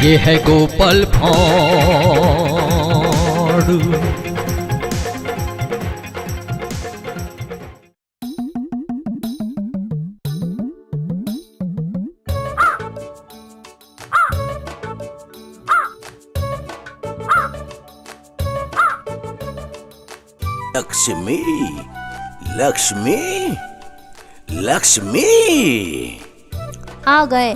ये है गोपाल भाड़। लक्ष्मी, लक्ष्मी, लक्ष्मी। आ गए।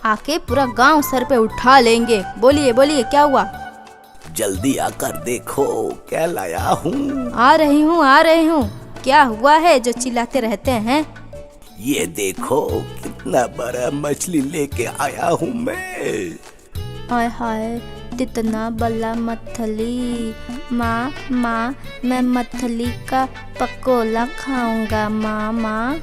आके पूरा गांव सर पे उठा लेंगे। बोलिए बोलिए, क्या हुआ? जल्दी आकर देखो क्या लाया हूँ। आ रही हूँ। क्या हुआ है जो चिल्लाते रहते हैं? ये देखो कितना बड़ा मछली लेके आया हूँ मैं। हाय हाय, कितना बड़ा मछली। माँ मैं मछली का पकोड़ा खाऊंगा। माँ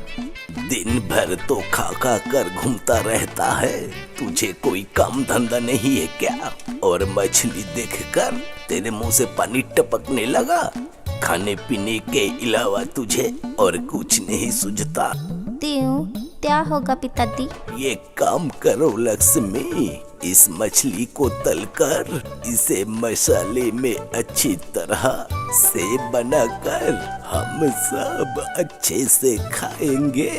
दिन भर तो खा खा कर घूमता रहता है, तुझे कोई काम धंधा नहीं है क्या? और मछली देखकर तेरे मुंह से पानी टपकने लगा। खाने पीने के अलावा तुझे और कुछ नहीं सूझता। क्या होगा पिताजी? ये काम करो लक्ष्मी, इस मछली को तलकर इसे मसाले में अच्छी तरह से बनाकर हम सब अच्छे से खाएंगे।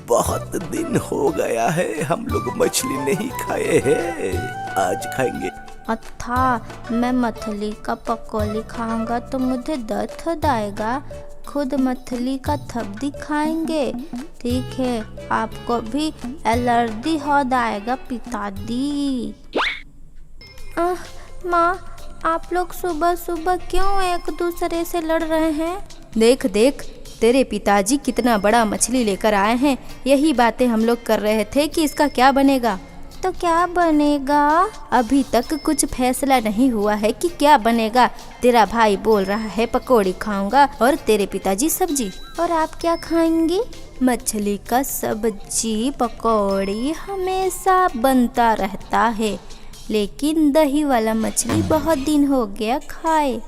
बहुत दिन हो गया है हम लोग मछली नहीं खाए हैं, आज खाएंगे। अच्छा, मैं मछली का पकौड़ी खाऊंगा तो मुझे दर्द हो जाएगा। खुद मछली का थपड़ी खाएंगे। ठीक है, आपको भी एलर्जी हो जाएगा पिताजी। माँ, आप लोग सुबह सुबह क्यों एक दूसरे से लड़ रहे हैं? देख तेरे पिताजी कितना बड़ा मछली लेकर आए हैं। यही बातें हम लोग कर रहे थे कि इसका क्या बनेगा। तो क्या बनेगा? अभी तक कुछ फैसला नहीं हुआ है कि क्या बनेगा। तेरा भाई बोल रहा है पकौड़ी खाऊंगा और तेरे पिताजी सब्जी। और आप क्या खाएंगे? मछली का सब्जी पकौड़ी हमेशा बनता रहता है, लेकिन दही वाला मछली बहुत दिन हो गया खाए।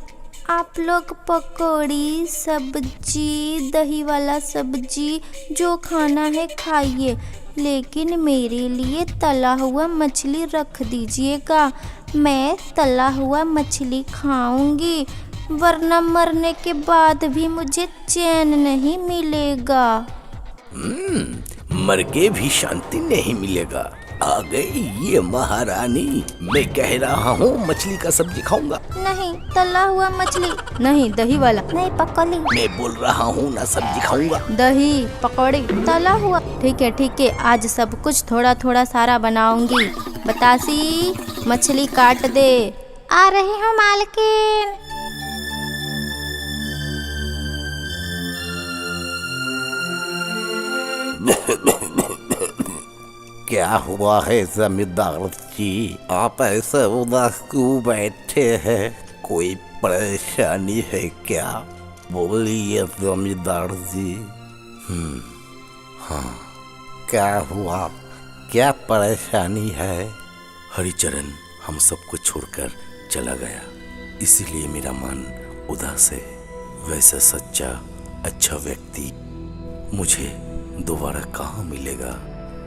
आप लोग पकौड़ी सब्जी दही वाला सब्जी जो खाना है खाइए, लेकिन मेरे लिए तला हुआ मछली रख दीजिएगा। मैं तला हुआ मछली खाऊंगी, वरना मरने के बाद भी मुझे चैन नहीं मिलेगा। मर के भी शांति नहीं मिलेगा। आ गई ये महारानी। मैं कह रहा हूँ मछली का सब्जी खाऊंगा। नहीं, तला हुआ मछली नहीं, दही वाला नहीं, पकौड़ी। मैं बोल रहा हूँ ना, सब्जी खाऊंगा। दही पकौड़ी तला हुआ। ठीक है, आज सब कुछ थोड़ा थोड़ा सारा बनाऊंगी। बतासी, मछली काट दे। आ रही हूँ मालकिन। क्या हुआ है जमींदार जी, आप ऐसे उदास क्यों बैठे हैं? कोई परेशानी है क्या? बोलिए जमींदार जी। हाँ, क्या हुआ? क्या परेशानी है? हरिचरण हम सबको छोड़कर चला गया, इसीलिए मेरा मन उदास है। वैसा सच्चा अच्छा व्यक्ति मुझे दोबारा कहाँ मिलेगा?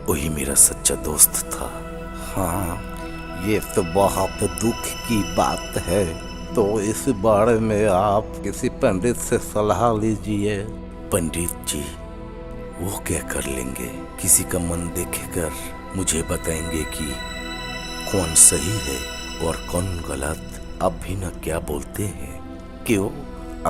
वही मेरा सच्चा दोस्त था। हाँ, ये तो बहुत दुख की बात है। तो इस बारे में आप किसी पंडित से सलाह लीजिए। पंडित जी वो क्या कर लेंगे? किसी का मन देखेकर मुझे बताएंगे कि कौन सही है और कौन गलत। आप भी ना क्या बोलते हैं? क्यों,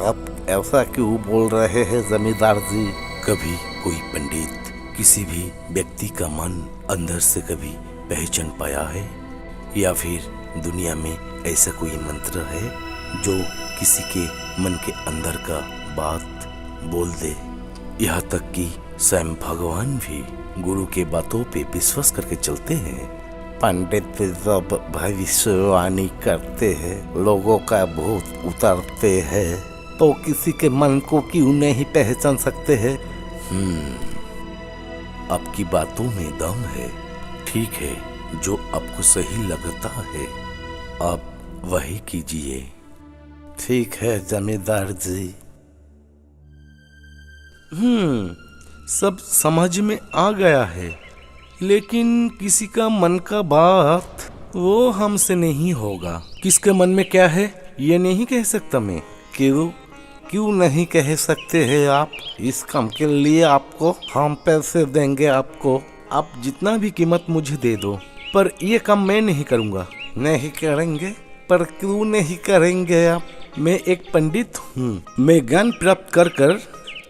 आप ऐसा क्यों बोल रहे हैं जमींदार जी? कभी कोई पंडित किसी भी व्यक्ति का मन अंदर से कभी पहचान पाया है? या फिर दुनिया में ऐसा कोई मंत्र है जो किसी के मन के अंदर का बात बोल दे? यहाँ तक कि स्वयं भगवान भी गुरु के बातों पे विश्वास करके चलते हैं। पंडित जब भविष्यवाणी करते हैं, लोगों का भूत उतारते हैं, तो किसी के मन को क्यों नहीं पहचान सकते हैं? आपकी बातों में दम है। ठीक है, जो आपको सही लगता है आप वही कीजिए। ठीक है जमींदार जी। सब समझ में आ गया है, लेकिन किसी का मन का बात वो हमसे नहीं होगा। किसके मन में क्या है ये नहीं कह सकता मैं। क्यों क्यों नहीं कह सकते हैं आप? इस काम के लिए आपको हम पैसे देंगे आपको। आप जितना भी कीमत मुझे दे दो, पर ये काम मैं नहीं करूँगा। नहीं करेंगे? पर क्यों नहीं करेंगे आप? मैं एक पंडित हूँ। मैं ज्ञान प्राप्त कर कर,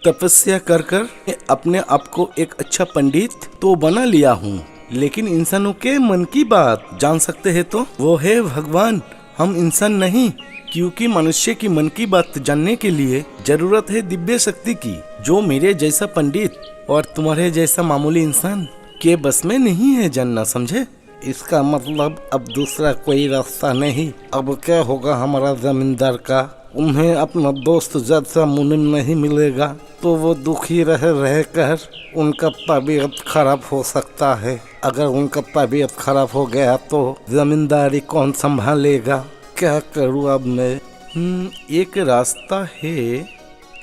तपस्या कर कर अपने आप को एक अच्छा पंडित तो बना लिया हूँ, लेकिन इंसानों के मन की बात जान सकते हैं तो वो है भगवान, हम इंसान नहीं। क्योंकि मनुष्य की मन की बात जानने के लिए जरूरत है दिव्य शक्ति की, जो मेरे जैसा पंडित और तुम्हारे जैसा मामूली इंसान के बस में नहीं है जानना, समझे? इसका मतलब अब दूसरा कोई रास्ता नहीं। अब क्या होगा हमारा जमींदार का? उन्हें अपना दोस्त जैसा मुनीम नहीं मिलेगा तो वो दुखी रह कर उनका तबीयत खराब हो सकता है। अगर उनका तबीयत खराब हो गया तो जमींदारी कौन संभालेगा? क्या करूँ अब मैं? एक रास्ता है।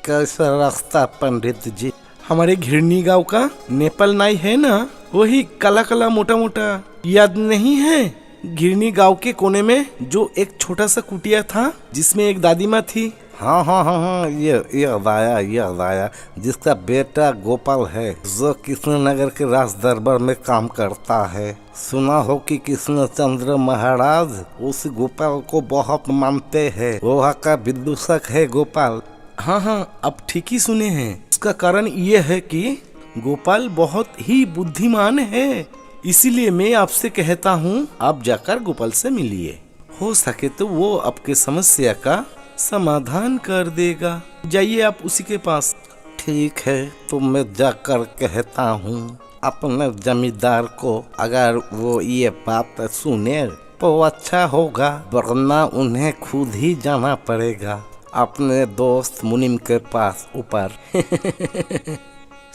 कैसा रास्ता पंडित जी? हमारे घिरनी गांव का नेपाल नाई है ना, वही काला काला मोटा मोटा, याद नहीं है? घिरनी गांव के कोने में जो एक छोटा सा कुटिया था जिसमें एक दादी माँ थी। हाँ, ये आया जिसका बेटा गोपाल है, जो कृष्णनगर के राज दरबार में काम करता है। सुना हो कि कृष्णचंद्र महाराज उस गोपाल को बहुत मानते हैं। वहाँ का विदूषक है गोपाल। हाँ, आप ठीक ही सुने हैं। इसका कारण ये है कि गोपाल बहुत ही बुद्धिमान है, इसीलिए मैं आपसे कहता हूँ आप जाकर गोपाल से मिलिए। हो सके तो वो आपके समस्या का समाधान कर देगा। जाइए आप उसी के पास। ठीक है, तो मैं जाकर कहता हूँ अपने जमींदार को। अगर वो ये बात सुने तो अच्छा होगा, वरना उन्हें खुद ही जाना पड़ेगा अपने दोस्त मुनीम के पास ऊपर।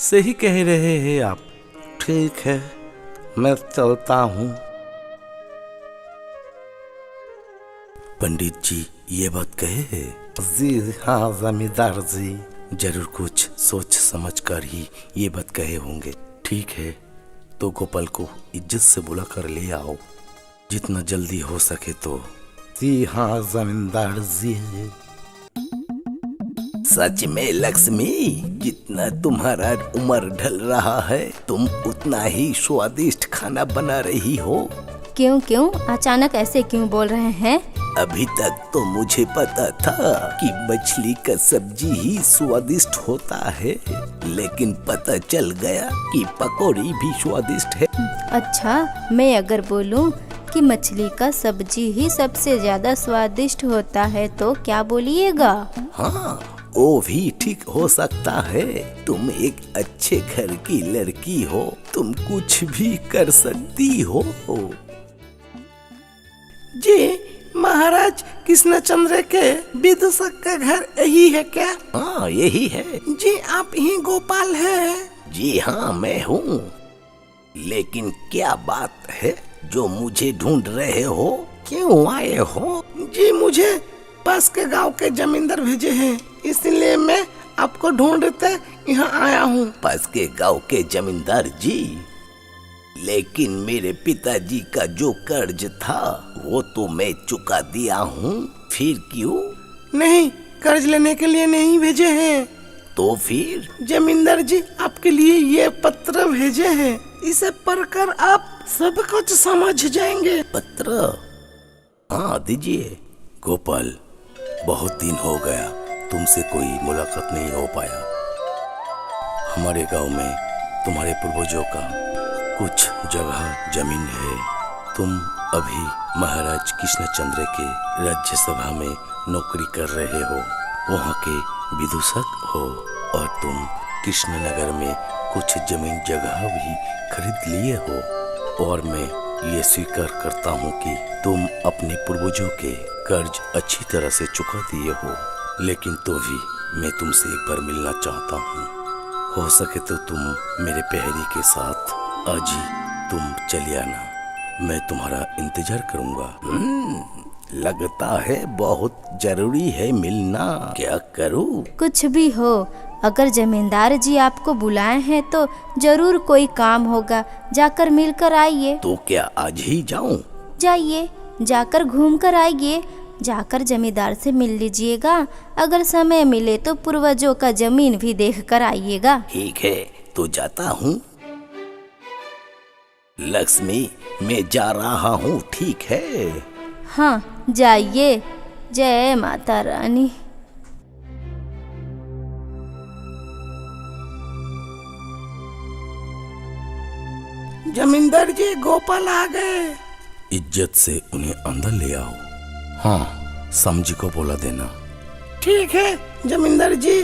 सही कह रहे हैं आप। ठीक है, मैं चलता हूँ। पंडित जी ये बात कहे है? जी हाँ जमींदार जी। जरूर कुछ सोच समझ कर ही ये बात कहे होंगे। ठीक है, तो गोपाल को इज्जत से बुला कर ले आओ, जितना जल्दी हो सके तो। जी हाँ जमींदार जी। सच में लक्ष्मी, जितना तुम्हारा उम्र ढल रहा है तुम उतना ही स्वादिष्ट खाना बना रही हो। क्यों अचानक ऐसे क्यों बोल रहे हैं? अभी तक तो मुझे पता था कि मछली का सब्जी ही स्वादिष्ट होता है, लेकिन पता चल गया कि पकौड़ी भी स्वादिष्ट है। अच्छा, मैं अगर बोलूं कि मछली का सब्जी ही सबसे ज्यादा स्वादिष्ट होता है तो क्या बोलिएगा? हाँ, वो भी ठीक हो सकता है। तुम एक अच्छे घर की लड़की हो, तुम कुछ भी कर सकती हो। जी महाराज, कृष्णचंद्र के विदूषक का घर यही है क्या? हाँ, यही है। जी आप ही गोपाल हैं? जी हाँ, मैं हूँ। लेकिन क्या बात है जो मुझे ढूंढ रहे हो? क्यों आए हो? जी मुझे पास के गांव के जमींदार भेजे हैं, इसलिए मैं आपको ढूंढते यहाँ आया हूँ। पास के गांव के जमींदार जी? लेकिन मेरे पिताजी का जो कर्ज था वो तो मैं चुका दिया हूँ, फिर क्यों? नहीं, कर्ज लेने के लिए नहीं भेजे हैं। तो फिर? जमींदार जी आपके लिए ये पत्र भेजे हैं, इसे पढ़कर आप सब कुछ समझ जाएंगे। पत्र? हाँ दीजिए। गोपाल, बहुत दिन हो गया तुमसे कोई मुलाकात नहीं हो पाया। हमारे गांव में तुम्हारे पूर्वजों का कुछ जगह जमीन है। तुम अभी महाराज कृष्णचंद्र के राज्यसभा में नौकरी कर रहे हो, वहाँ के विदूषक हो, और तुम कृष्णनगर में कुछ जमीन जगह भी खरीद लिए हो। और मैं ये स्वीकार करता हूँ कि तुम अपने पूर्वजों के कर्ज अच्छी तरह से चुका दिए हो, लेकिन तो भी मैं तुमसे एक बार मिलना चाहता हूँ। हो सके तो तुम मेरे पहरी के साथ आज ही तुम चले आना, मैं तुम्हारा इंतजार करूँगा। लगता है बहुत जरूरी है मिलना। क्या करूँ? कुछ भी हो, अगर जमींदार जी आपको बुलाए हैं तो जरूर कोई काम होगा, जाकर मिलकर आइए। तो क्या आज ही जाऊँ? जाइए, जाकर घूम कर आइए, जाकर जमींदार से मिल लीजिएगा। अगर समय मिले तो पूर्वजों का जमीन भी देख कर आइएगा। ठीक है, तो जाता हूँ। लक्ष्मी, मैं जा रहा हूँ, ठीक है? हाँ जाइए। जय माता रानी। जमींदार जी, गोपाल आ गए। इज्जत से उन्हें अंदर ले आओ। हाँ, समझी को बोला देना। ठीक है जमींदार जी।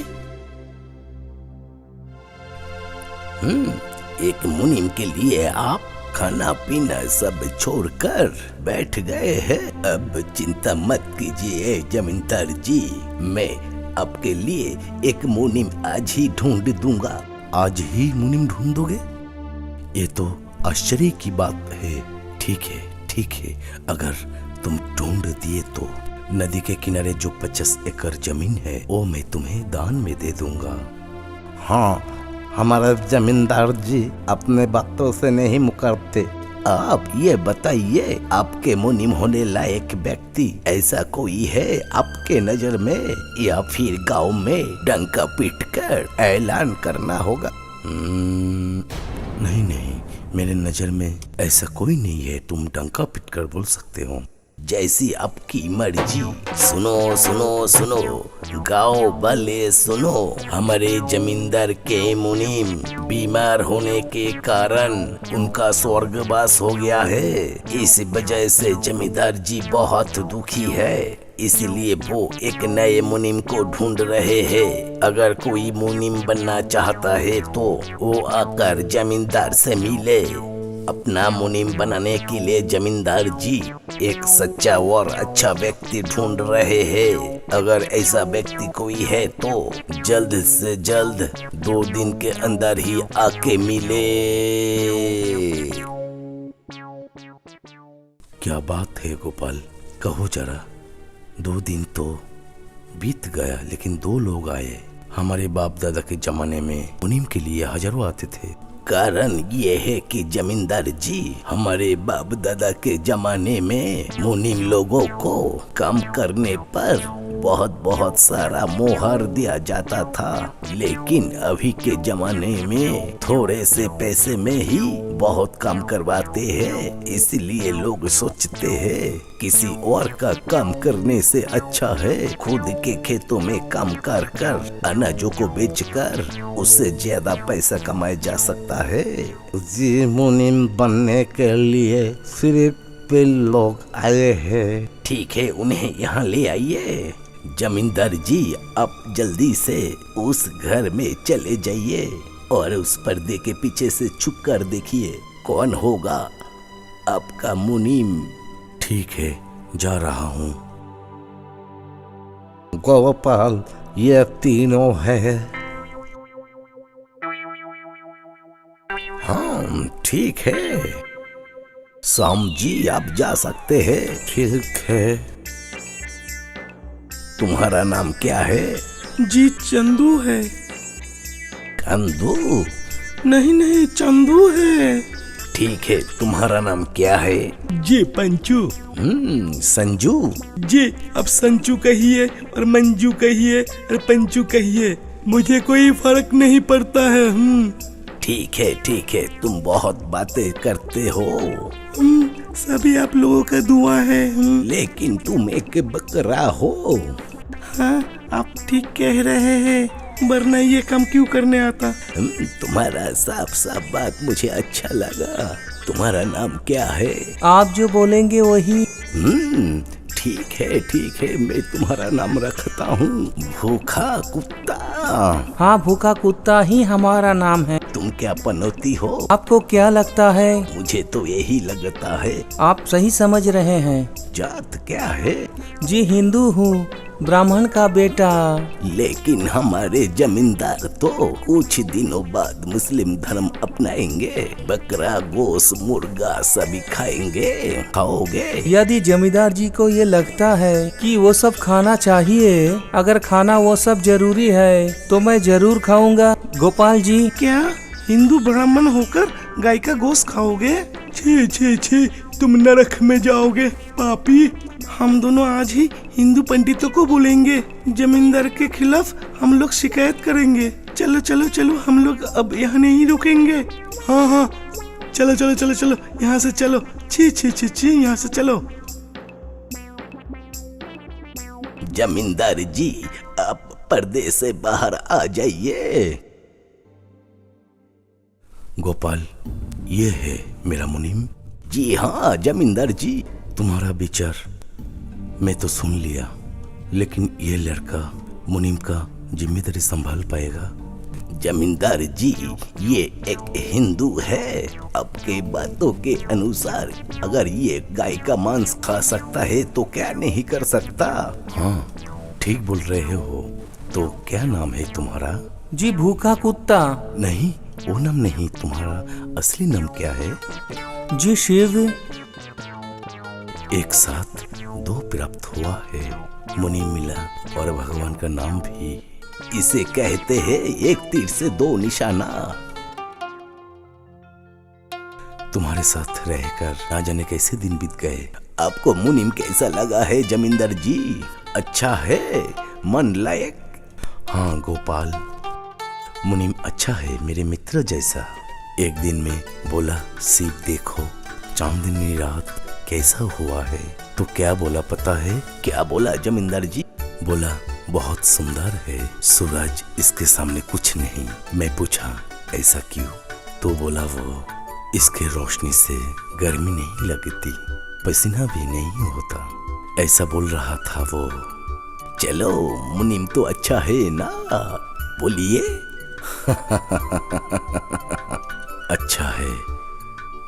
एक मुनीम के लिए आप खाना पीना सब छोड़कर बैठ गए हैं। अब चिंता मत कीजिए जमींदार जी, मैं आपके लिए एक मुनीम आज ही ढूंढ दूंगा। आज ही मुनीम ढूंढोगे? ये तो आश्चर्य की बात है। ठीक है, ठीक है, अगर तुम ढूंढ दिए तो नदी के किनारे जो 50 एकड़ जमीन है वो मैं तुम्हें दान में दे दूंगा। हाँ, हमारे जमींदार जी अपने बातों से नहीं मुकरते। आप ये बताइए, आपके मुनीम होने लायक व्यक्ति ऐसा कोई है आपके नजर में, या फिर गांव में डंका पीटकर ऐलान करना होगा? नहीं नहीं, मेरे नजर में ऐसा कोई नहीं है। तुम डंका पिटकर बोल सकते हो। जैसी आपकी मर्जी। सुनो सुनो सुनो, गाँव वाले सुनो, हमारे जमींदार के मुनीम बीमार होने के कारण उनका स्वर्गवास हो गया है। इस वजह से जमींदार जी बहुत दुखी है, इसलिए वो एक नए मुनीम को ढूंढ रहे हैं। अगर कोई मुनीम बनना चाहता है तो वो आकर जमींदार से मिले। अपना मुनीम बनाने के लिए जमींदार जी एक सच्चा और अच्छा व्यक्ति ढूंढ रहे हैं। अगर ऐसा व्यक्ति कोई है तो जल्द से जल्द 2 दिन के अंदर ही आके मिले। क्या बात है गोपाल, कहो जरा। 2 दिन तो बीत गया, लेकिन 2 लोग आए। हमारे बाप दादा के जमाने में मुनीम के लिए हजारों आते थे। कारण ये है कि जमींदार जी, हमारे बाप दादा के जमाने में मुनीम लोगों को काम करने पर बहुत सारा मोहर दिया जाता था, लेकिन अभी के जमाने में थोड़े से पैसे में ही बहुत काम करवाते हैं। इसलिए लोग सोचते हैं किसी और का काम करने से अच्छा है खुद के खेतों में काम कर अनाजों को बेचकर उससे ज्यादा पैसा कमाया जा सकता है। जी, मुनीम बनने के लिए सिर्फ लोग आए हैं। ठीक है, उन्हें यहाँ ले आइए। जमींदार जी, आप जल्दी से उस घर में चले जाइए और उस पर्दे के पीछे से छुप कर देखिए कौन होगा आपका मुनीम। ठीक है, जा रहा हूँ। गोपाल, ये तीनों है। हाँ ठीक है, शाम जी आप जा सकते हैं। ठीक है। तुम्हारा नाम क्या है? जी चंदू है। कंदू? नहीं चंदू है। ठीक है, तुम्हारा नाम क्या है? जी पंचू। संजू? जी, अब संचू कहिए और मंजू कहिए और पंचू कहिए, मुझे कोई फर्क नहीं पड़ता है। ठीक है, तुम बहुत बातें करते हो। सभी आप लोगों का दुआ है। लेकिन तुम एक बकरा हो। हाँ, आप ठीक कह रहे हैं, वरना ये काम क्यों करने आता। तुम्हारा साफ बात मुझे अच्छा लगा। तुम्हारा नाम क्या है? आप जो बोलेंगे वही। ठीक है, मैं तुम्हारा नाम रखता हूँ भूखा कुत्ता। हाँ, भूखा कुत्ता ही हमारा नाम है। तुम क्या पनौती हो? आपको क्या लगता है? मुझे तो यही लगता है। आप सही समझ रहे हैं। जात क्या है? जी हिंदू हूँ, ब्राह्मण का बेटा। लेकिन हमारे जमींदार तो कुछ दिनों बाद मुस्लिम धर्म अपनाएंगे। बकरा, गोश्त, मुर्गा सभी खाएंगे। खाओगे? यदि जमींदार जी को ये लगता है कि वो सब खाना चाहिए, अगर खाना वो सब जरूरी है, तो मैं जरूर खाऊंगा। गोपाल जी, क्या हिंदू ब्राह्मण होकर गाय का गोश्त खाओगे? छी छी छी, तुम नरक में जाओगे पापी। हम दोनों आज ही हिंदू पंडितों को बुलाएंगे, जमींदार के खिलाफ हम लोग शिकायत करेंगे। चलो चलो चलो, हम लोग अब यहाँ नहीं रुकेंगे। हाँ हाँ, चलो चलो चलो चलो, यहाँ से चलो। छी छी छी छी, यहाँ से चलो। जमींदार जी, आप पर्दे से बाहर आ जाइए। गोपाल, ये है मेरा मुनीम। जी हाँ जमींदार जी। तुम्हारा विचार मैं तो सुन लिया, लेकिन ये लड़का मुनीम का जिम्मेदारी संभाल पाएगा? जमींदार जी, ये एक हिंदू है। आपके बातों के अनुसार अगर ये गाय का मांस खा सकता है तो क्या नहीं कर सकता। हाँ, ठीक बोल रहे हो। तो क्या नाम है तुम्हारा? जी भूखा कुत्ता। नहीं, वो नाम नहीं। तुम्हारा असली नाम क्या है? जी शिव। एक साथ दो प्राप्त हुआ है, मुनीम मिला और भगवान का नाम भी। इसे कहते हैं एक तीर से दो निशाना। तुम्हारे साथ रहकर ना जाने कैसे दिन बीत गए। आपको मुनीम कैसा लगा है जमींदार जी? अच्छा है, मन लायक? हाँ गोपाल, मुनीम अच्छा है, मेरे मित्र जैसा। एक दिन में बोला, शिव देखो चांदनी रात कैसा हुआ है। तो क्या बोला पता है? क्या बोला जमींदार जी? बोला बहुत सुंदर है, सूरज इसके सामने कुछ नहीं। मैं पूछा ऐसा क्यों? तो बोला वो इसके रोशनी से गर्मी नहीं लगती, पसीना भी नहीं होता, ऐसा बोल रहा था वो। चलो, मुनीम तो अच्छा है ना, बोलिए। अच्छा है,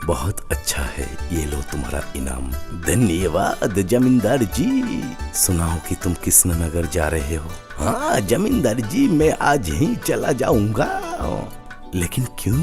बहुत अच्छा है, ये लो तुम्हारा इनाम। धन्यवाद जमींदार जी। सुनाओ कि तुम कृष्णनगर जा रहे हो? हाँ जमींदार जी, मैं आज ही चला जाऊंगा। लेकिन क्यों?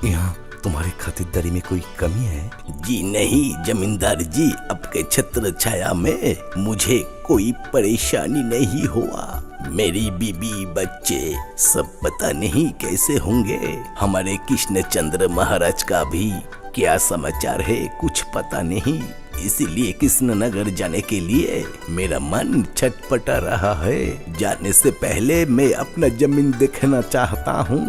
यहाँ तुम्हारी खातिरदारी में कोई कमी है? जी नहीं जमींदार जी, आपके छत्र छाया में मुझे कोई परेशानी नहीं हुआ। मेरी बीबी बच्चे सब पता नहीं कैसे होंगे। हमारे कृष्णचंद्र महाराज का भी क्या समाचार है कुछ पता नहीं। इसीलिए कृष्णनगर जाने के लिए मेरा मन छटपटा रहा है। जाने से पहले मैं अपना जमीन देखना चाहता हूँ।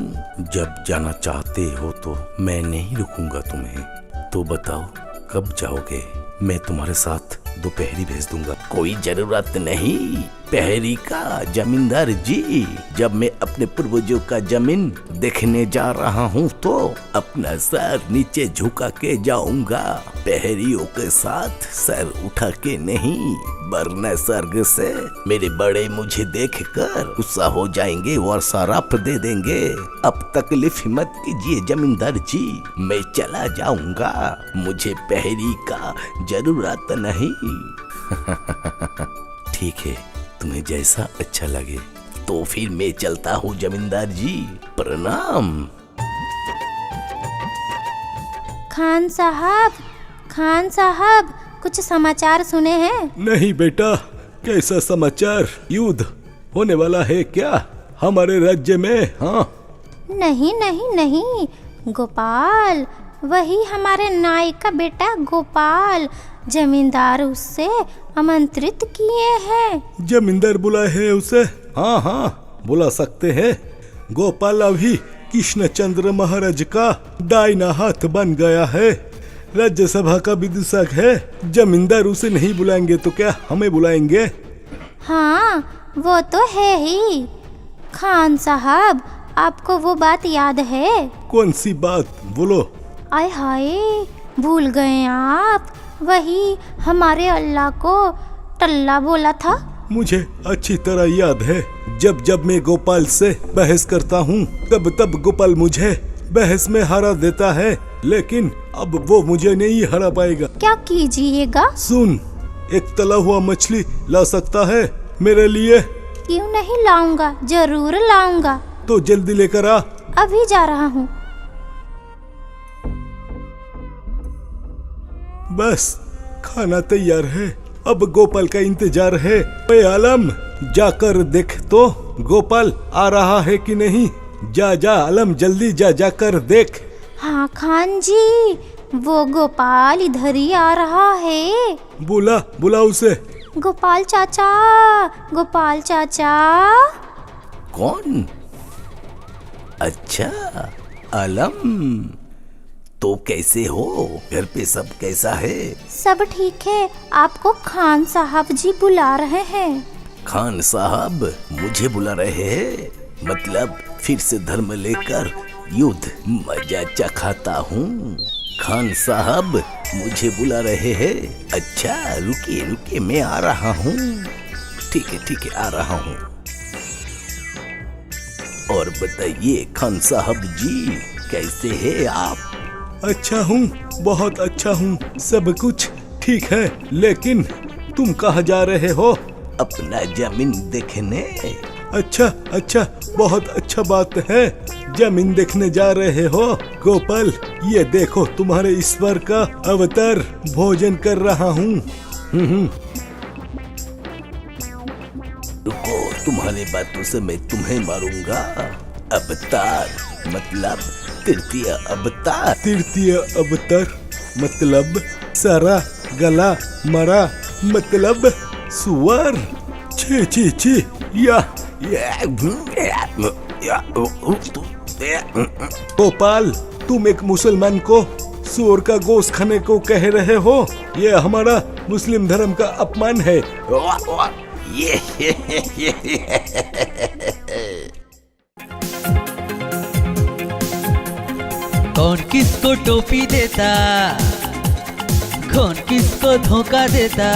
जब जाना चाहते हो तो मैं नहीं रुकूंगा तुम्हें। तो बताओ कब जाओगे? मैं तुम्हारे साथ दोपहरी भेज दूंगा। कोई जरूरत नहीं पहरी का जमींदार जी। जब मैं अपने पूर्वजों का जमीन देखने जा रहा हूँ तो अपना सर नीचे झुका के जाऊंगा। पहरियों के साथ सर उठा के नहीं, वरना स्वर्ग से मेरे बड़े मुझे देखकर गुस्सा हो जाएंगे और सराप दे देंगे। अब तकलीफ मत कीजिए जमींदार जी, मैं चला जाऊंगा। मुझे पहरी का जरूरत नहीं। ठीक है, तुम्हें जैसा अच्छा लगे। तो फिर मैं चलता हूँ जमींदार जी, प्रणाम। खान साहब, कुछ समाचार सुने हैं? नहीं बेटा, कैसा समाचार? युद्ध होने वाला है क्या हमारे राज्य में? हाँ नहीं नहीं नहीं, गोपाल, वही हमारे नाई का बेटा गोपाल। जमींदार उससे आमंत्रित किए हैं। जमींदार बुलाए है उसे? हाँ हाँ, बुला सकते हैं। गोपाल अभी कृष्णचंद्र महाराज का दाहिना हाथ बन गया है, राज्यसभा का विदूषक है। जमींदार उसे नहीं बुलाएंगे तो क्या हमें बुलाएंगे? हाँ, वो तो है ही। खान साहब, आपको वो बात याद है? कौन सी बात? बोलो। आय हाय, भूल गए आप? वही हमारे अल्लाह को टल्ला बोला था। मुझे अच्छी तरह याद है। जब जब मैं गोपाल से बहस करता हूँ तब तब गोपाल मुझे बहस में हरा देता है, लेकिन अब वो मुझे नहीं हरा पाएगा। क्या कीजिएगा? सुन, एक तला हुआ मछली ला सकता है मेरे लिए? क्यों नहीं लाऊंगा, जरूर लाऊंगा। तो जल्दी लेकर आ। अभी जा रहा हूँ। बस खाना तैयार है, अब गोपाल का इंतजार है। ओए आलम, जाकर देख तो गोपाल आ रहा है कि नहीं। जा जा आलम, जल्दी जा, जाकर देख। हाँ खान जी, वो गोपाल इधर ही आ रहा है। बुला उसे। गोपाल चाचा, गोपाल चाचा। कौन? अच्छा, आलम, तो कैसे हो? घर पे सब कैसा है? सब ठीक है। आपको खान साहब जी बुला रहे हैं। खान साहब मुझे बुला रहे हैं? मतलब फिर से धर्म लेकर युद्ध मजा चखाता हूँ। खान साहब मुझे बुला रहे हैं? अच्छा, रुकिए रुकिए, मैं आ रहा हूँ। ठीक है, आ रहा हूँ। और बताइए खान साहब जी, कैसे हैं आप? अच्छा हूँ, बहुत अच्छा हूँ, सब कुछ ठीक है। लेकिन तुम कहाँ जा रहे हो? अपना जमीन देखने। अच्छा, बहुत अच्छा बात है। जमीन देखने जा रहे हो? गोपाल, ये देखो तुम्हारे ईश्वर का अवतार भोजन कर रहा हूँ। रुको, तुम्हारी बातों से मैं तुम्हें मारूंगा। अवतार मतलब तृतीय अवतार। तृतीय अवतार मतलब सारा गला मरा मतलब सुअर। छी गोपाल, तुम एक मुसलमान को सुअर का गोश्त खाने को कह रहे हो? ये हमारा मुस्लिम धर्म का अपमान है। कौन किसको टोपी देता, कौन किसको धोखा देता,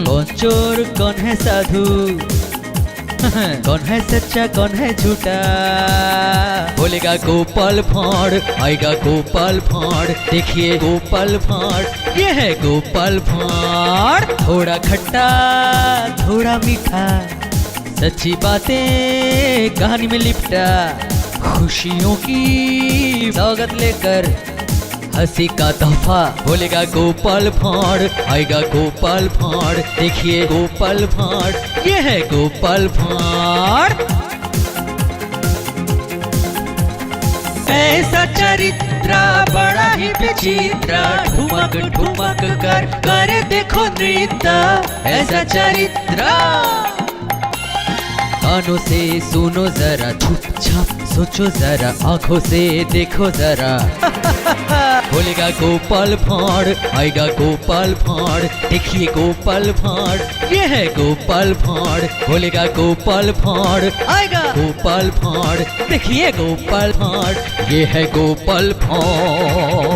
कौन चोर कौन है साधु, कौन है सच्चा कौन है झूठा। बोलेगा गोपाल भांड़, आएगा गोपाल भांड़। देखिए गोपाल भांड़, ये है गोपाल भांड़। थोड़ा खट्टा थोड़ा मीठा, सच्ची बातें कहानी में लिपटा। खुशियों की सौगत लेकर हंसी का तोहफा। बोलेगा गोपाल भांड़, आएगा गोपाल भांड़। देखिए गोपाल भांड़, ये है गोपाल भांड़। ऐसा चरित्र बड़ा ही विचित्र, ठुमक ठुमक कर करे देखो नृत्य। ऐसा चरित्र कानों से सुनो जरा, चुपचाप सोचो जरा, आंखों से देखो जरा। बोलेगा गोपाल भांड़, आएगा गोपाल भांड़। देखिए गोपाल भांड़, ये है गोपाल भांड़। बोलेगा गोपाल भांड़, आएगा गोपाल भांड़। देखिए गोपाल भांड़, ये है गोपाल भांड़।